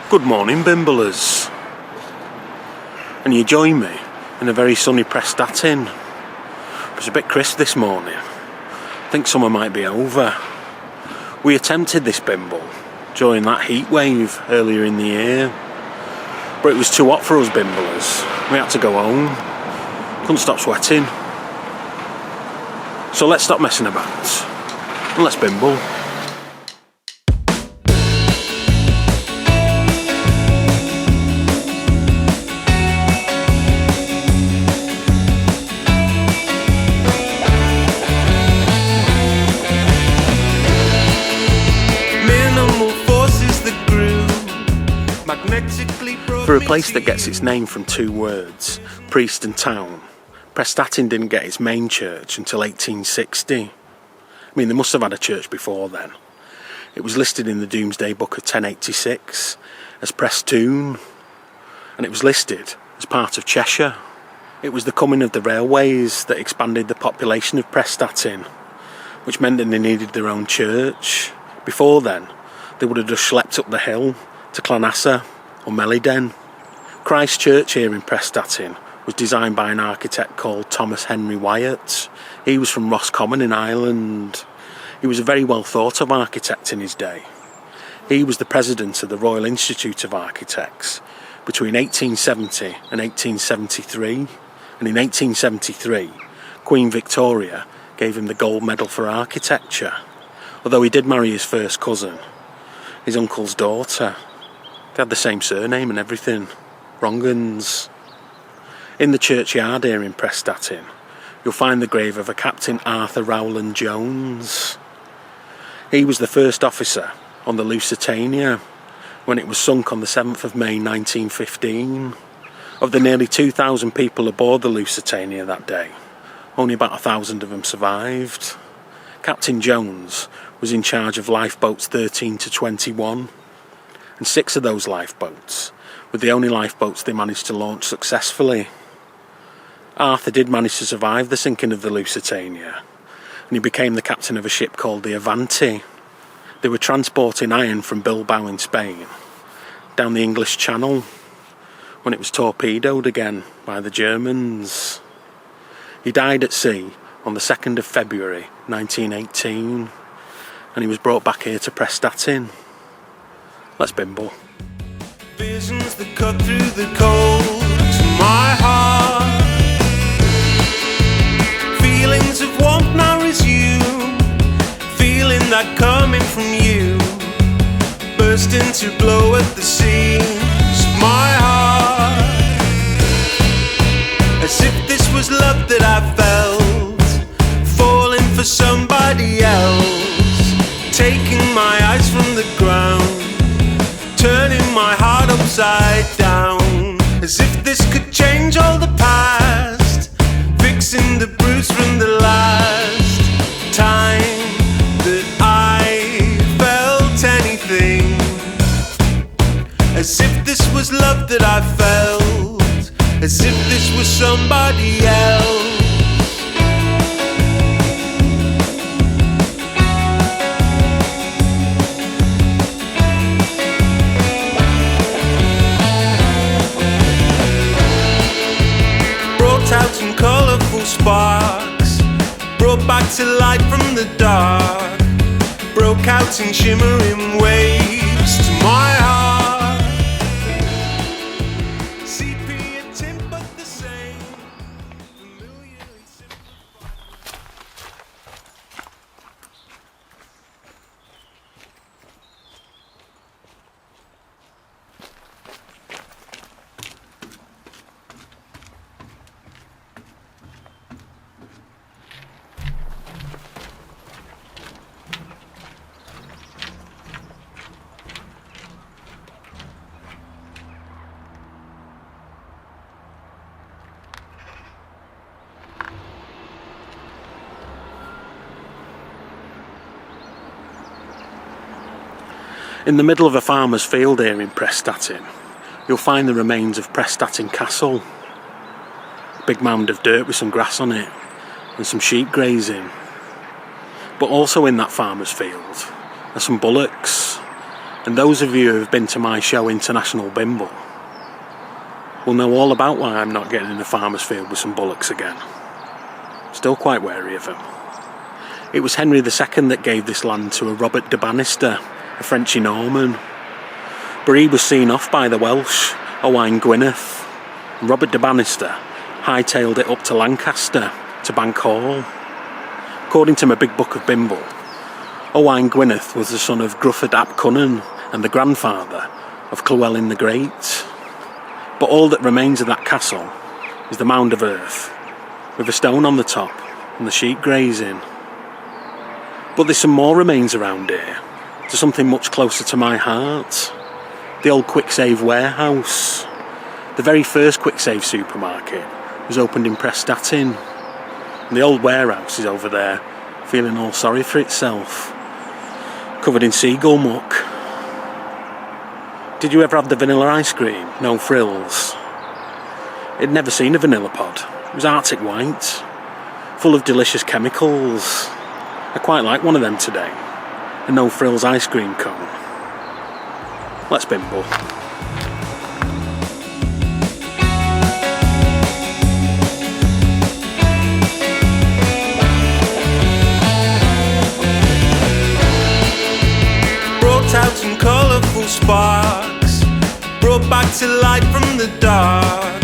Good morning, Bimblers. And you join me in a very sunny Prestatyn. It's a bit crisp this morning. I think summer might be over. We attempted this Bimble during that heat wave earlier in the year, but it was too hot for us Bimblers. We had to go home. Couldn't stop sweating. So let's stop messing about and let's Bimble. For a place that gets its name from two words, priest and town, Prestatyn didn't get its main church until 1860. I mean, they must have had a church before then. It was listed in the Domesday Book of 1086 as Prestatyn, and it was listed as part of Cheshire. It was the coming of the railways that expanded the population of Prestatyn, which meant that they needed their own church. Before then, they would have just schlepped up the hill to Llanassa or Meliden. Christ Church here in Prestatyn was designed by an architect called Thomas Henry Wyatt. He was from Roscommon in Ireland. He was a very well thought of architect in his day. He was the president of the Royal Institute of Architects between 1870 and 1873, and in 1873 Queen Victoria gave him the gold medal for architecture, although he did marry his first cousin, his uncle's daughter. They had the same surname and everything. Wrong'uns. In the churchyard here in Prestatyn, you'll find the grave of a Captain Arthur Rowland Jones. He was the first officer on the Lusitania when it was sunk on the 7th of May 1915. Of the nearly 2,000 people aboard the Lusitania that day, only about 1,000 of them survived. Captain Jones was in charge of lifeboats 13 to 21. And 6 of those lifeboats were the only lifeboats they managed to launch successfully. Arthur did manage to survive the sinking of the Lusitania, and he became the captain of a ship called the Avanti. They were transporting iron from Bilbao in Spain down the English Channel when it was torpedoed again by the Germans. He died at sea on the 2nd of February 1918, and he was brought back here to Prestatyn. Let's Bimble. Visions that cut through the cold to my heart. Feelings of warmth now resume. Feeling that coming from you. Bursting to blow at the seams of my heart. As if this was love that I felt. Falling for somebody else. Taking my eyes from the ground. Turning my heart upside down. As if this could change all the past. Fixing the bruise from the last time that I felt anything. As if this was love that I felt. As if this was somebody else. Out some colourful sparks, brought back to light from the dark, broke out in shimmering waves to my heart. Sepia tint but the same, familiarly simplified. In the middle of a farmer's field here in Prestatyn, you'll find the remains of Prestatyn Castle. A big mound of dirt with some grass on it and some sheep grazing. But also in that farmer's field are some bullocks. And those of you who have been to my show International Bimble will know all about why I'm not getting in a farmer's field with some bullocks again. Still quite wary of them. It was Henry II that gave this land to a Robert de Bannister, a Frenchy Norman. But he was seen off by the Welsh, Owain Gwynedd. And Robert de Bannister hightailed it up to Lancaster, to Bank Hall. According to my big book of Bimble, Owain Gwynedd was the son of Gruffydd ap Cunnan and the grandfather of Llewellyn the Great. But all that remains of that castle is the mound of earth, with a stone on the top and the sheep grazing. But there's some more remains around here, to something much closer to my heart. The old Quick Save warehouse. The very first Quick Save supermarket was opened in Prestatyn. And the old warehouse is over there, feeling all sorry for itself, covered in seagull muck. Did you ever have the vanilla ice cream? No frills. I'd never seen a vanilla pod. It was Arctic white, full of delicious chemicals. I quite like one of them today. A no frills ice cream cone. Let's bimble. Brought out some colourful sparks, brought back to light from the dark,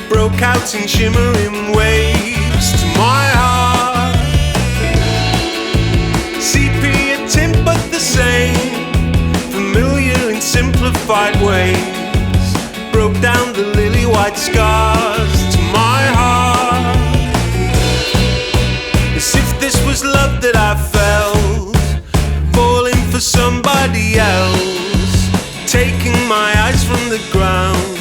broke out in shimmering waves to my heart. Sepia tint but the same, familiar in simplified ways, broke down the lily white scars to my heart. As if this was love that I felt, falling for somebody else, taking my eyes from the ground,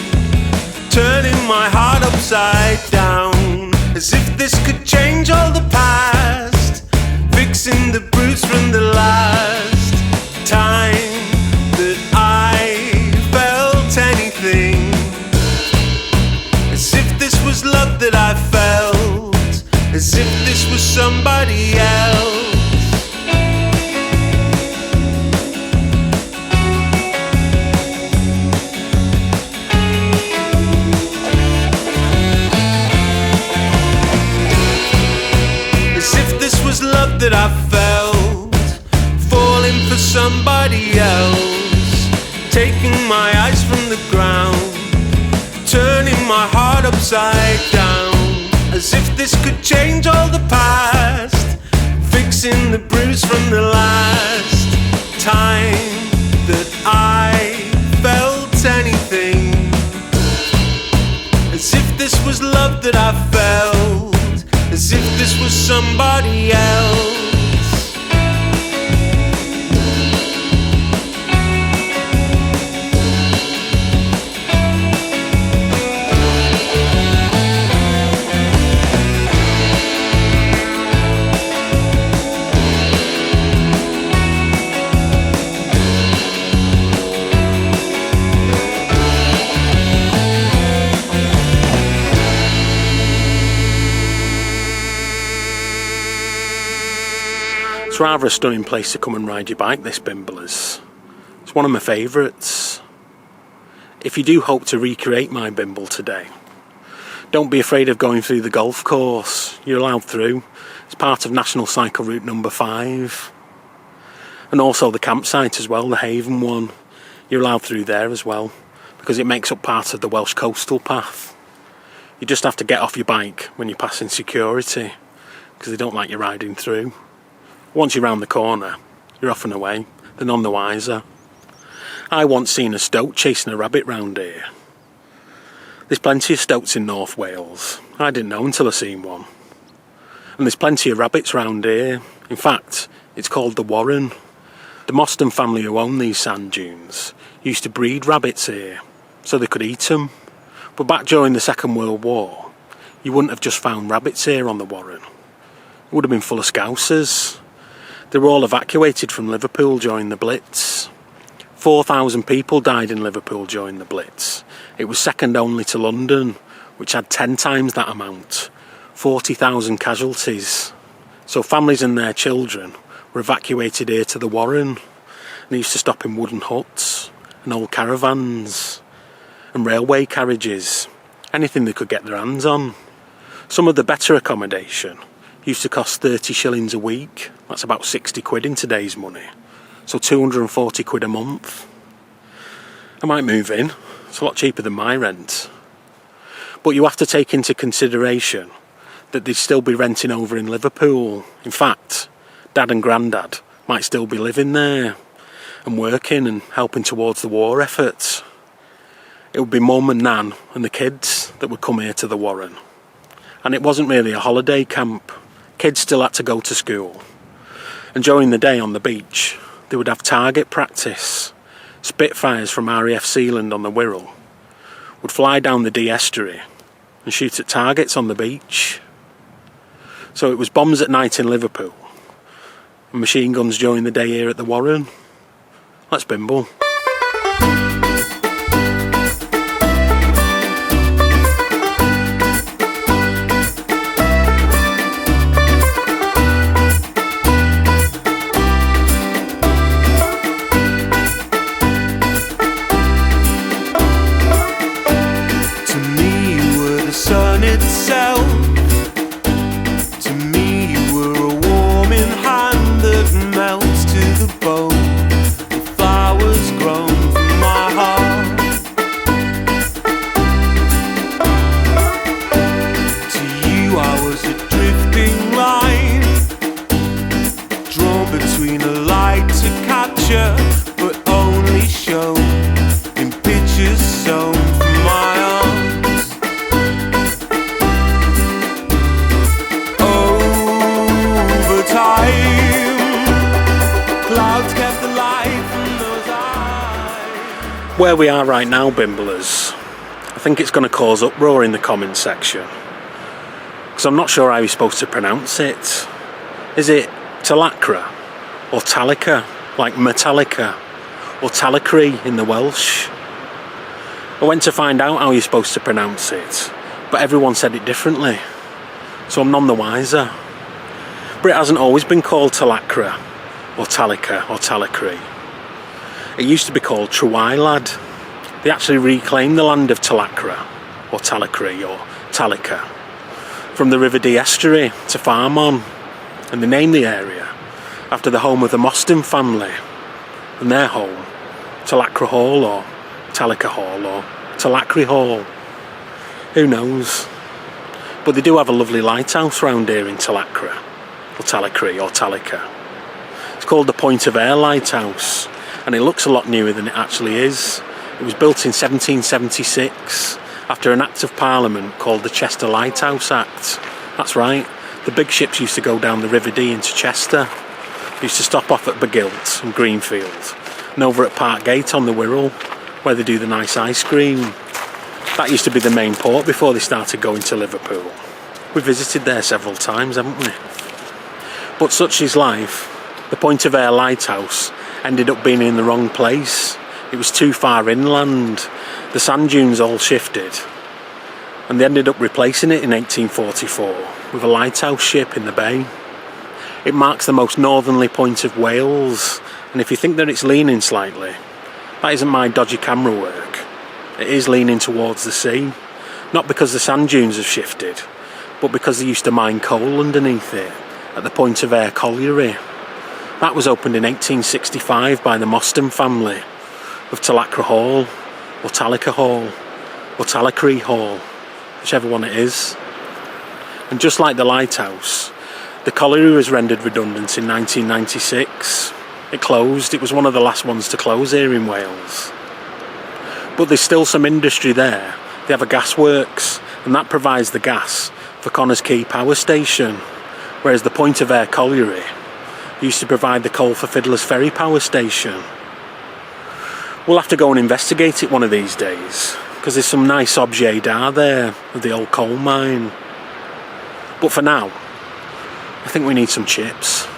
turning my heart upside down. As if this could change all the past, fixing the bruise from the last time that I felt anything. As if this was love that I felt, as if this was somebody else. Love that I felt, falling for somebody else, taking my eyes from the ground, turning my heart upside down. As if this could change all the past, fixing the bruise from the last time that I felt anything. As if this was love that I felt, as if this was somebody else. It's rather a stunning place to come and ride your bike, this Bimble is. It's one of my favourites. If you do hope to recreate my Bimble today, don't be afraid of going through the golf course. You're allowed through. It's part of National Cycle Route number 5. And also the campsite as well, the Haven one. You're allowed through there as well, because it makes up part of the Welsh coastal path. You just have to get off your bike when you're passing security, because they don't like you riding through. Once you're round the corner, you're off and away. They're none the wiser. I once seen a stoat chasing a rabbit round here. There's plenty of stoats in North Wales. I didn't know until I seen one. And there's plenty of rabbits round here. In fact, it's called the Warren. The Mostyn family who own these sand dunes used to breed rabbits here, so they could eat them. But back during the Second World War, you wouldn't have just found rabbits here on the Warren. It would have been full of scousers. They were all evacuated from Liverpool during the Blitz. 4,000 people died in Liverpool during the Blitz. It was second only to London, which had 10 times that amount. 40,000 casualties. So families and their children were evacuated here to the Warren. And they used to stop in wooden huts and old caravans and railway carriages, anything they could get their hands on. Some of the better accommodation used to cost 30 shillings a week. That's about 60 quid in today's money. So 240 quid a month. I might move in. It's a lot cheaper than my rent. But you have to take into consideration that they'd still be renting over in Liverpool. In fact, Dad and Grandad might still be living there and working and helping towards the war effort. It would be Mum and Nan and the kids that would come here to the Warren. And it wasn't really a holiday camp. Kids still had to go to school. And during the day on the beach, they would have target practice. Spitfires from RAF Sealand on the Wirral would fly down the Dee estuary and shoot at targets on the beach. So it was bombs at night in Liverpool and machine guns during the day here at the Warren. Let's bimble. Where we are right now, Bimblers, I think it's going to cause uproar in the comments section, because I'm not sure how you're supposed to pronounce it. Is it Talacre or Talacre, like Metallica, or Talacre in the Welsh? I went to find out how you're supposed to pronounce it, but everyone said it differently, so I'm none the wiser. But it hasn't always been called Talacre or Talacre or Talacre. It used to be called Trewylad. They actually reclaimed the land of Talacre or Talacre or Talacre from the River Dee estuary to farm on, and they named the area after the home of the Mostyn family and their home, Talacre Hall or Talacre Hall or Talacre Hall. Who knows? But they do have a lovely lighthouse round here in Talacre or Talacre or Talacre. It's called the Point of Ayre Lighthouse, and it looks a lot newer than it actually is. It was built in 1776 after an Act of Parliament called the Chester Lighthouse Act. That's right, the big ships used to go down the River Dee into Chester. They used to stop off at Begilt and Greenfield and over at Park Gate on the Wirral, where they do the nice ice cream. That used to be the main port before they started going to Liverpool. We visited there several times, haven't we? But such is life. The Point of Ayre Lighthouse ended up being in the wrong place. It was too far inland. The sand dunes all shifted, and they ended up replacing it in 1844 with a lighthouse ship in the bay. It marks the most northerly point of Wales, and if you think that it's leaning slightly, that isn't my dodgy camera work. It is leaning towards the sea, not because the sand dunes have shifted, but because they used to mine coal underneath it at the Point of Ayre colliery. That was opened in 1865 by the Mostyn family of Talacre Hall, or Talacre Hall, or Talacre Hall, whichever one it is. And just like the lighthouse, the colliery was rendered redundant in 1996. It closed. It was one of the last ones to close here in Wales. But there's still some industry there. They have a gasworks, and that provides the gas for Connors Quay Power Station, whereas the Point of Ayre colliery used to provide the coal for Fiddler's Ferry Power Station. We'll have to go and investigate it one of these days, because there's some nice objets d'art there of the old coal mine. But for now, I think we need some chips.